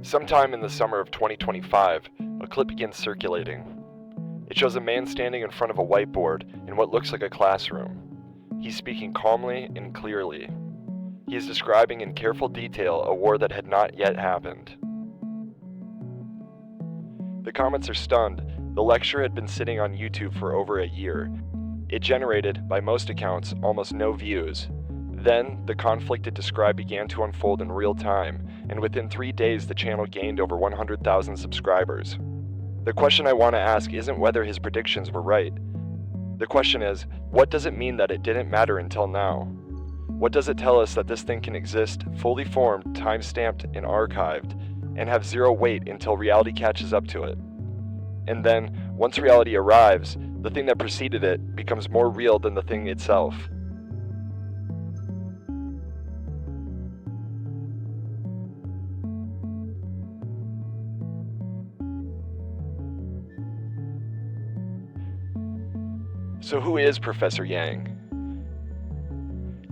Sometime in the summer of 2025, a clip begins circulating. It shows a man standing in front of a whiteboard in what looks like a classroom. He's speaking calmly and clearly. He is describing in careful detail a war that had not yet happened. The comments are stunned. The lecture had been sitting on YouTube for over a year. It generated, by most accounts, almost no views. Then, the conflict it described began to unfold in real time, and within 3 days the channel gained over 100,000 subscribers. The question I want to ask isn't whether his predictions were right. The question is, what does it mean that it didn't matter until now? What does it tell us that this thing can exist, fully formed, time-stamped, and archived, and have zero weight until reality catches up to it? And then, once reality arrives, the thing that preceded it becomes more real than the thing itself. So who is Professor Jiang?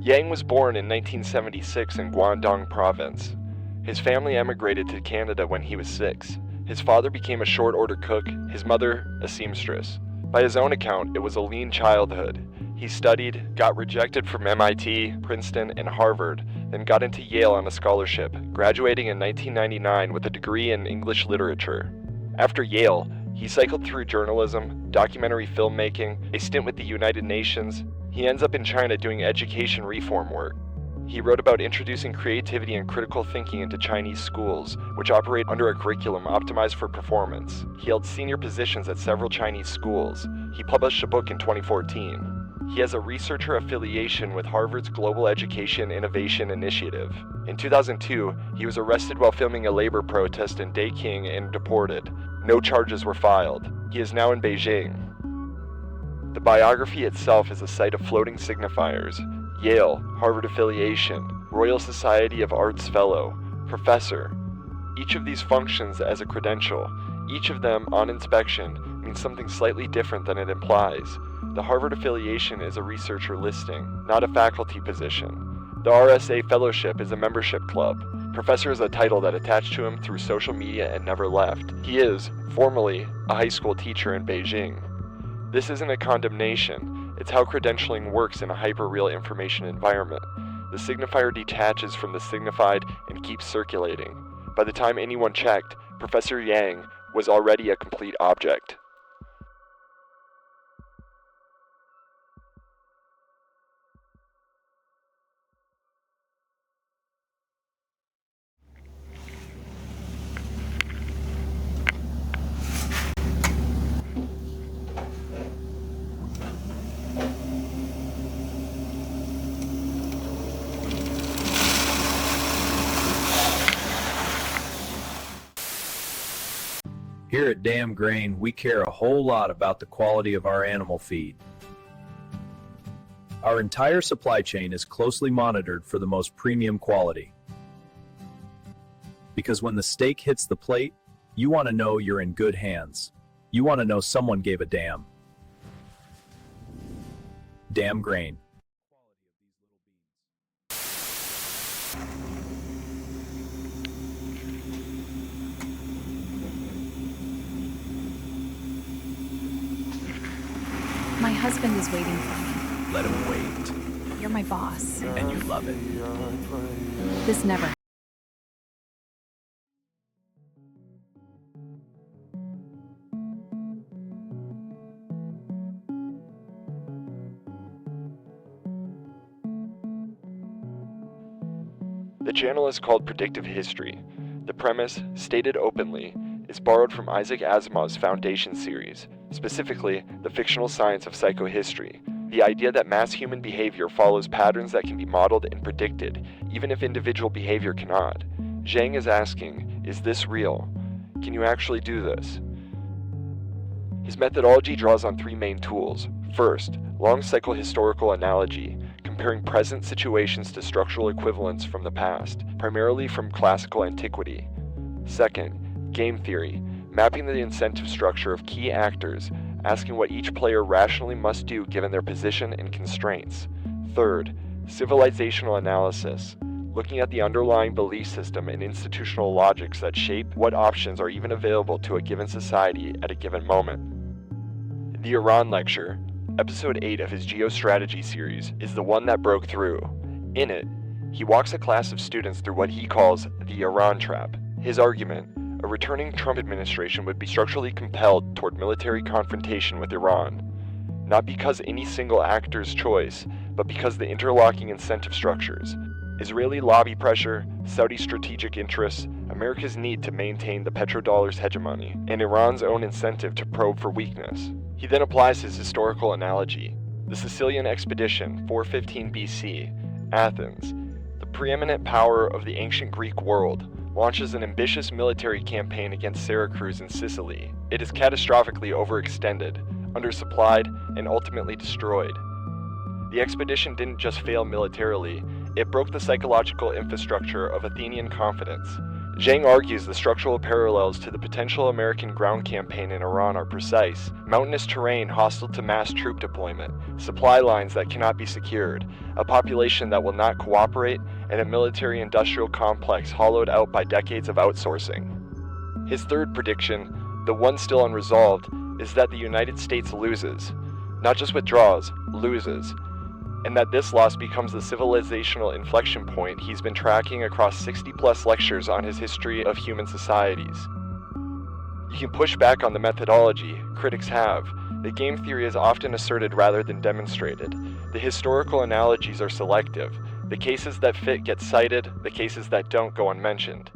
Jiang was born in 1976 in Guangdong Province. His family emigrated to Canada when he was 6. His father became a short-order cook, his mother a seamstress. By his own account, it was a lean childhood. He studied, got rejected from MIT, Princeton, and Harvard, then got into Yale on a scholarship, graduating in 1999 with a degree in English literature. After Yale, he cycled through journalism, documentary filmmaking, a stint with the United Nations. He ends up in China doing education reform work. He wrote about introducing creativity and critical thinking into Chinese schools, which operate under a curriculum optimized for performance. He held senior positions at several Chinese schools. He published a book in 2014. He has a researcher affiliation with Harvard's Global Education Innovation Initiative. In 2002, he was arrested while filming a labor protest in Daeking and deported. No charges were filed. He is now in Beijing. The biography itself is a site of floating signifiers: Yale, Harvard affiliation, Royal Society of Arts Fellow, Professor. Each of these functions as a credential. Each of them, on inspection, means something slightly different than it implies. The Harvard affiliation is a researcher listing, not a faculty position. The RSA Fellowship is a membership club. Professor is a title that attached to him through social media and never left. He is, formally, a high school teacher in Beijing. This isn't a condemnation. It's how credentialing works in a hyper-real information environment. The signifier detaches from the signified and keeps circulating. By the time anyone checked, Professor Jiang was already a complete object. Here at Damn Grain, we care a whole lot about the quality of our animal feed. Our entire supply chain is closely monitored for the most premium quality. Because when the steak hits the plate, you want to know you're in good hands. You want to know someone gave a damn. Damn Grain. My husband is waiting for me. Let him wait. You're my boss. And you love it. This never. The channel is called Predictive History. The premise, stated openly, is borrowed from Isaac Asimov's Foundation series, specifically the fictional science of psychohistory, the idea that mass human behavior follows patterns that can be modeled and predicted, even if individual behavior cannot. Jiang is asking, is this real? Can you actually do this? His methodology draws on 3 main tools. First, long cycle historical analogy, comparing present situations to structural equivalents from the past, primarily from classical antiquity. Second, game theory, mapping the incentive structure of key actors, asking what each player rationally must do given their position and constraints. Third, civilizational analysis, looking at the underlying belief system and institutional logics that shape what options are even available to a given society at a given moment. The Iran Lecture, Episode 8 of his Geostrategy series, is the one that broke through. In it, he walks a class of students through what he calls the Iran Trap. His argument: a returning Trump administration would be structurally compelled toward military confrontation with Iran, not because any single actor's choice, but because the interlocking incentive structures, Israeli lobby pressure, Saudi strategic interests, America's need to maintain the petrodollar's hegemony, and Iran's own incentive to probe for weakness. He then applies his historical analogy. The Sicilian expedition, 415 BC, Athens, the preeminent power of the ancient Greek world, launches an ambitious military campaign against Syracuse in Sicily. It is catastrophically overextended, undersupplied, and ultimately destroyed. The expedition didn't just fail militarily, it broke the psychological infrastructure of Athenian confidence. Jiang argues the structural parallels to the potential American ground campaign in Iran are precise: mountainous terrain hostile to mass troop deployment, supply lines that cannot be secured, a population that will not cooperate, and a military-industrial complex hollowed out by decades of outsourcing. His third prediction, the one still unresolved, is that the United States loses. Not just withdraws, loses. And that this loss becomes the civilizational inflection point he's been tracking across 60-plus lectures on his history of human societies. You can push back on the methodology, critics have. The game theory is often asserted rather than demonstrated. The historical analogies are selective. The cases that fit get cited, the cases that don't go unmentioned.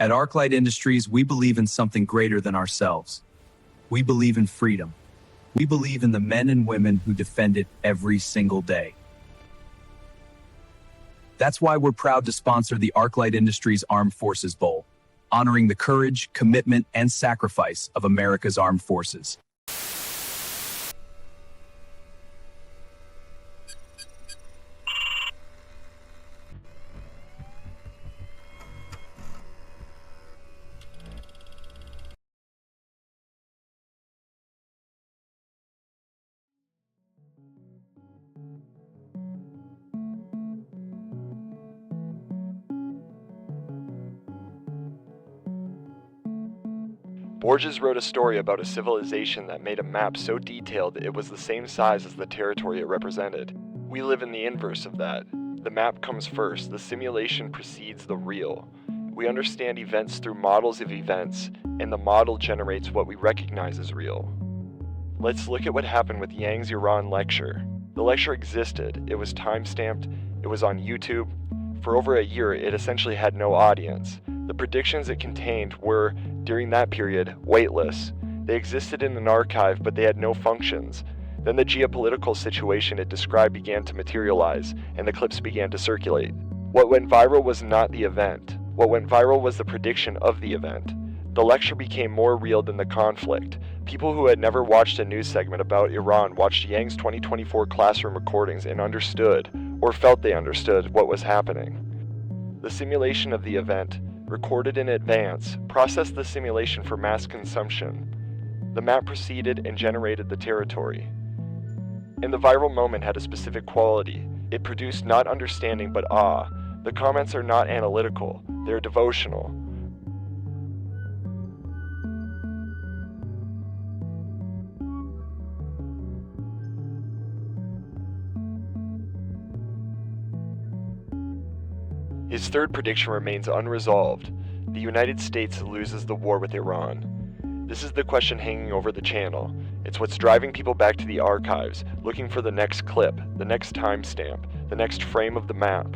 At Arclight Industries, we believe in something greater than ourselves. We believe in freedom. We believe in the men and women who defend it every single day. That's why we're proud to sponsor the Arclight Industries Armed Forces Bowl, honoring the courage, commitment, and sacrifice of America's armed forces. Borges wrote a story about a civilization that made a map so detailed it was the same size as the territory it represented. We live in the inverse of that. The map comes first, the simulation precedes the real. We understand events through models of events, and the model generates what we recognize as real. Let's look at what happened with Yang's Iran lecture. The lecture existed, it was time-stamped, it was on YouTube. For over a year, it essentially had no audience. The predictions it contained were, during that period, weightless. They existed in an archive, but they had no functions. Then the geopolitical situation it described began to materialize, and the clips began to circulate. What went viral was not the event. What went viral was the prediction of the event. The lecture became more real than the conflict. People who had never watched a news segment about Iran watched Yang's 2024 classroom recordings and understood, or felt they understood, what was happening. The simulation of the event, recorded in advance, processed the simulation for mass consumption. The map proceeded and generated the territory. And the viral moment had a specific quality. It produced not understanding but awe. The comments are not analytical, they're devotional. His third prediction remains unresolved. The United States loses the war with Iran. This is the question hanging over the channel. It's what's driving people back to the archives, looking for the next clip, the next timestamp, the next frame of the map.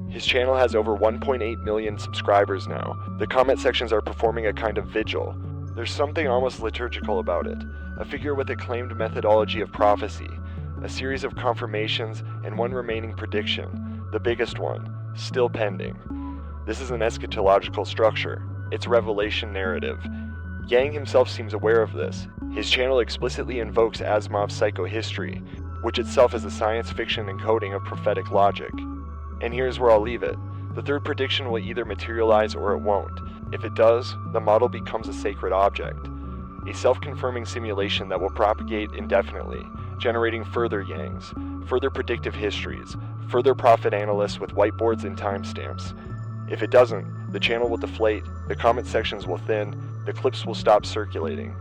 His channel has over 1.8 million subscribers now. The comment sections are performing a kind of vigil. There's something almost liturgical about it. A figure with a claimed methodology of prophecy, a series of confirmations, and one remaining prediction, the biggest one, still pending. This is an eschatological structure. It's a revelation narrative. Yang himself seems aware of this. His channel explicitly invokes Asimov's psychohistory. which itself is a science fiction encoding of prophetic logic. And here's where I'll leave it. The third prediction will either materialize or it won't. If it does, the model becomes a sacred object, a self-confirming simulation that will propagate indefinitely, generating further Yangs, further predictive histories, further prophet analysts with whiteboards and timestamps. If it doesn't, the channel will deflate, the comment sections will thin, the clips will stop circulating.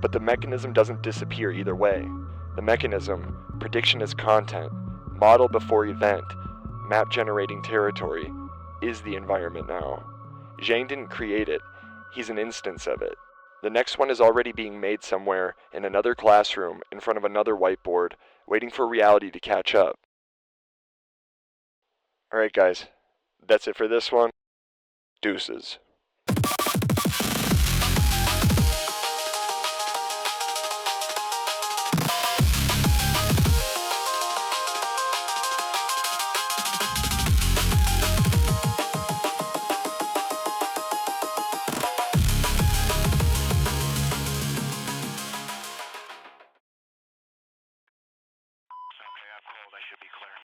But the mechanism doesn't disappear either way. The mechanism, prediction as content, model before event, map generating territory, is the environment now. Jiang didn't create it, he's an instance of it. The next one is already being made somewhere in another classroom in front of another whiteboard, waiting for reality to catch up. Alright guys, that's it for this one. Deuces.